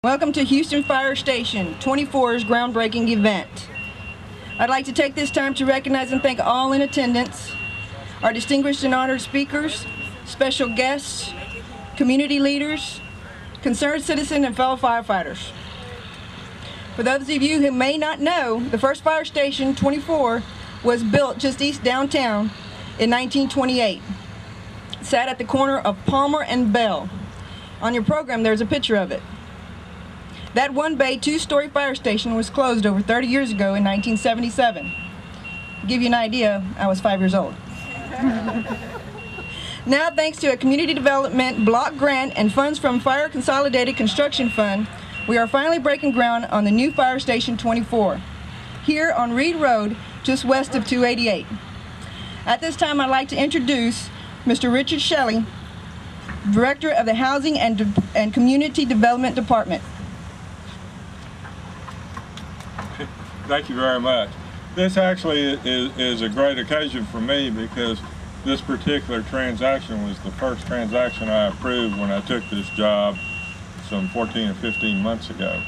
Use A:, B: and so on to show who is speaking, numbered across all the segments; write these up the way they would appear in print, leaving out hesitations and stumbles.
A: Welcome to Houston Fire Station 24's groundbreaking event. I'd like to take this time to recognize and thank all in attendance, our distinguished and honored speakers, special guests, community leaders, concerned citizens, and fellow firefighters. For those of you who may not know, the first Fire Station 24 was built just east downtown in 1928. It sat at the corner of Palmer and Bell. On your program, there's a picture of it. That one-bay, two-story fire station was closed over 30 years ago in 1977. To give you an idea, I was 5 years old. Now, thanks to a community development block grant and funds from Fire Consolidated Construction Fund, we are finally breaking ground on the new Fire Station 24, here on Reed Road, just west of 288. At this time, I'd like to introduce Mr. Richard Celli, Director of the Housing and Community Development Department.
B: Thank you very much. This actually is a great occasion for me because this particular transaction was the first transaction I approved when I took this job some 14 or 15 months ago.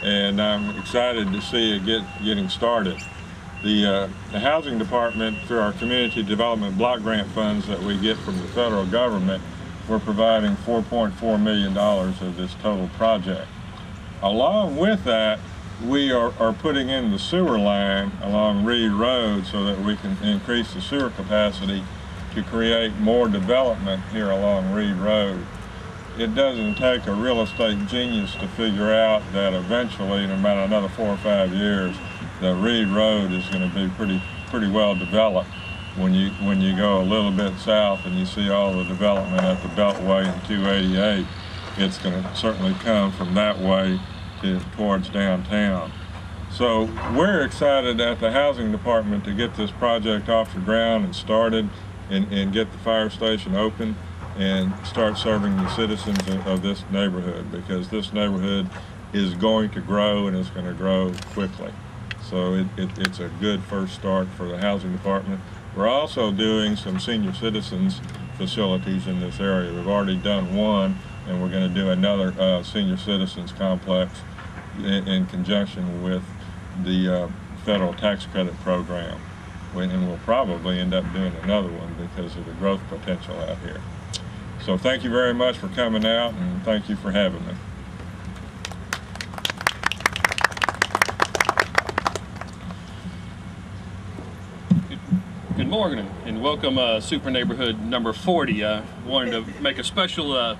B: And I'm excited to see it getting started. The Housing Department, through our Community Development Block Grant funds that we get from the federal government, we're providing $4.4 million of this total project. Along with that, we are putting in the sewer line along Reed Road so that we can increase the sewer capacity to create more development here along Reed Road. It doesn't take a real estate genius to figure out that eventually, in about another 4 or 5 years, the Reed Road is going to be pretty well developed. When you go a little bit south and you see all the development at the Beltway and 288, it's going to certainly come from that way towards downtown. So we're excited at the Housing Department to get this project off the ground and started and get the fire station open and start serving the citizens of this neighborhood, because this neighborhood is going to grow and it's going to grow quickly. So it's a good first start for the Housing Department. We're also doing some senior citizens facilities in this area. We've already done one, and we're going to do another senior citizens complex in conjunction with the federal tax credit program. And we'll probably end up doing another one because of the growth potential out here. So thank you very much for coming out, and thank you for having me.
C: Good morning and welcome Super Neighborhood number 40. I wanted to make a special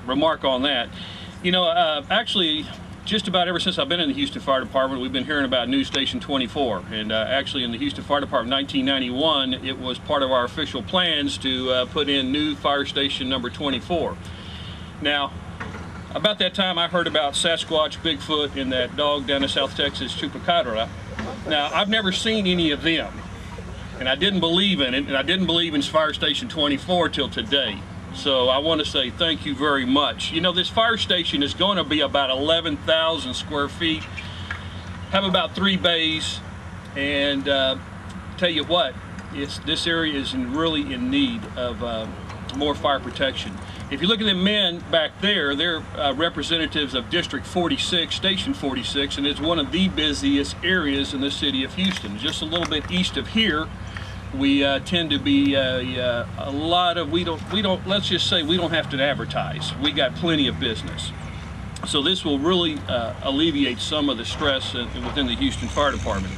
C: remark on that. You know, actually, just about ever since I've been in the Houston Fire Department, we've been hearing about New Station 24. And actually in the Houston Fire Department 1991, it was part of our official plans to put in new Fire Station number 24. Now, about that time I heard about Sasquatch, Bigfoot, and that dog down in South Texas, Chupacabra. Now, I've never seen any of them, and I didn't believe in it, and I didn't believe in Fire Station 24 till today. So I want to say thank you very much. You know, this fire station is going to be about 11,000 square feet, have about 3 bays, and tell you what, this area is really in need of more fire protection. If you look at the men back there, they're representatives of District 46, Station 46, and it's one of the busiest areas in the city of Houston. Just a little bit east of here, we tend to be a lot of, let's just say we don't have to advertise. We got plenty of business. So this will really alleviate some of the stress within the Houston Fire Department.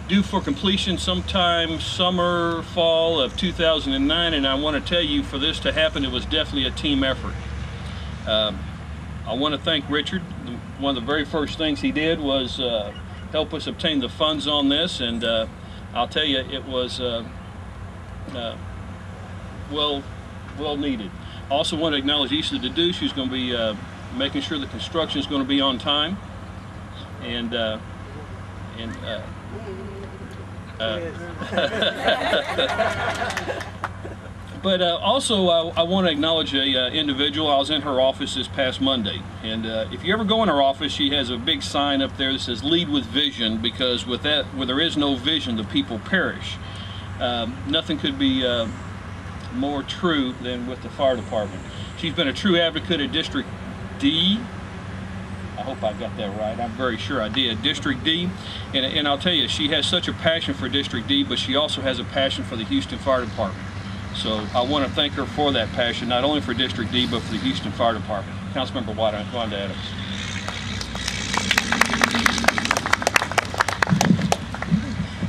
C: Due for completion sometime summer, fall of 2009, and I want to tell you, for this to happen, it was definitely a team effort. I want to thank Richard. One of the very first things he did was help us obtain the funds on this, and I'll tell you, it was well needed. I also want to acknowledge Issa DaDoush, who's going to be making sure the construction is going to be on time, but also I want to acknowledge a individual. I was in her office this past Monday, and if you ever go in her office, she has a big sign up there that says "Lead with Vision," because where there is no vision, the people perish. Nothing could be more true than with the fire department. She's been a true advocate at District D. I hope I got that right. I'm very sure I did. District D. And I'll tell you, she has such a passion for District D, but she also has a passion for the Houston Fire Department. So I want to thank her for that passion, not only for District D, but for the Houston Fire Department. Councilmember Wanda Adams.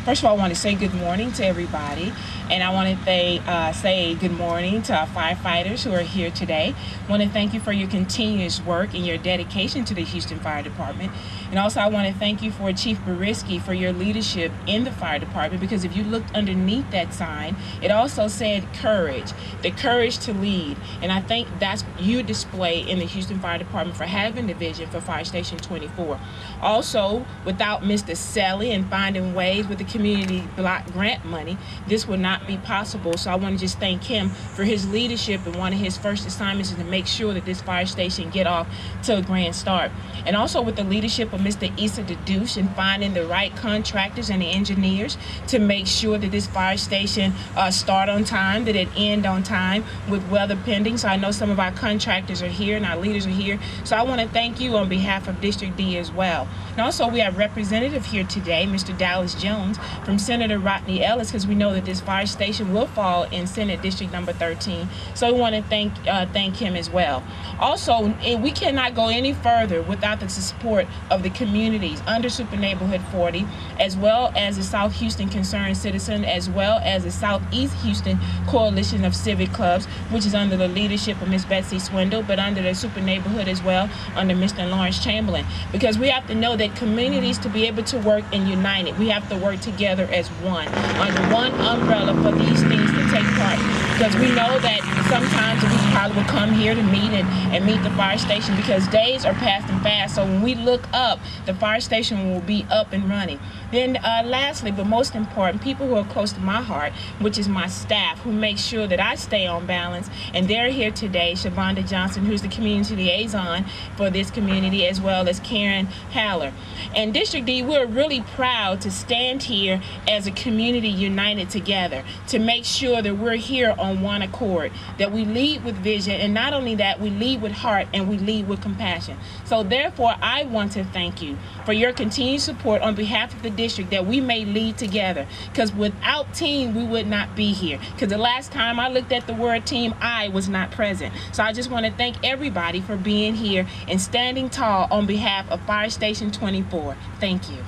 D: First of all, I want to say good morning to everybody, and I want to say good morning to our firefighters who are here today. I want to thank you for your continuous work and your dedication to the Houston Fire Department. And also I want to thank you for Chief Boriskie for your leadership in the fire department, because if you looked underneath that sign, it also said courage, the courage to lead. And I think that's you display in the Houston Fire Department for having the vision for Fire Station 24. Also, without Mr. Celli and finding ways with the community block grant money, this would not be possible. So I want to just thank him for his leadership, and one of his first assignments is to make sure that this fire station get off to a grand start. And also with the leadership of Mr. Issa DaDoush and finding the right contractors and the engineers to make sure that this fire station start on time, that it end on time with weather pending. So I know some of our contractors are here and our leaders are here. So I want to thank you on behalf of District D as well. And also we have representative here today, Mr. Dallas Jones from Senator Rodney Ellis, because we know that this fire station will fall in Senate District number 13. So we want to thank him as well. Also, we cannot go any further without the support of the communities under Super Neighborhood 40, as well as the South Houston Concerned Citizen, as well as the Southeast Houston Coalition of Civic Clubs, which is under the leadership of Ms. Betsy Swindle, but under the Super Neighborhood as well, under Mr. Lawrence Chamberlain. Because we have to know that communities, to be able to work and unite it, we have to work together as one, under one umbrella for these things to take part. Because we know that sometimes we probably will come here to meet and meet the fire station, because days are passing fast. So when we look up, the fire station will be up and running. Then lastly, but most important, people who are close to my heart, which is my staff, who make sure that I stay on balance. And they're here today, Shavonda Johnson, who's the community liaison for this community, as well as Karen Haller. And District D, we're really proud to stand here as a community united together to make sure that we're here on one accord, that we lead with vision, and not only that, we lead with heart and we lead with compassion. So therefore, I want to thank you for your continued support on behalf of the district, that we may lead together, because without team, we would not be here. Because the last time I looked at the word team, I was not present. So I just want to thank everybody for being here and standing tall on behalf of Fire Station 24. Thank you.